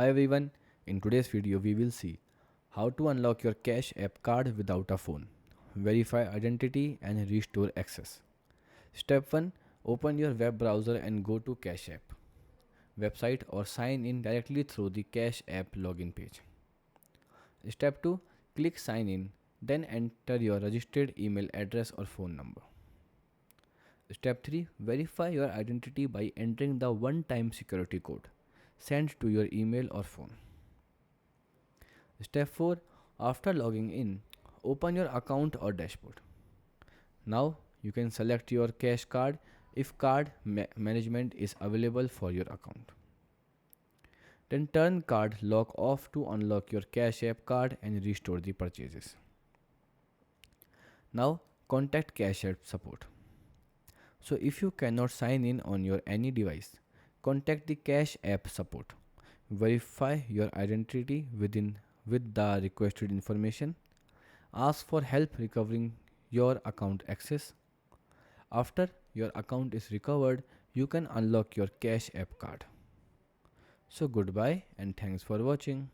Hi everyone, in today's video we will see how to unlock your Cash App card without a phone, verify identity and restore access. Step 1. Open your web browser and go to Cash App website or sign in directly through the Cash App login page. Step 2. Click sign in, then enter your registered email address or phone number. Step 3. Verify your identity by entering the one-time security code sent to your email or phone. Step 4. After logging in, open your account or dashboard. Now you can select your cash card if card management is available for your account. Then turn card lock off to unlock your Cash App card and restore the purchases. Now contact Cash App support. So if you cannot sign in on your any device, contact the Cash App support. Verify your identity with the requested information. Ask for help recovering your account access. After your account is recovered, you can unlock your Cash App card. So goodbye and thanks for watching.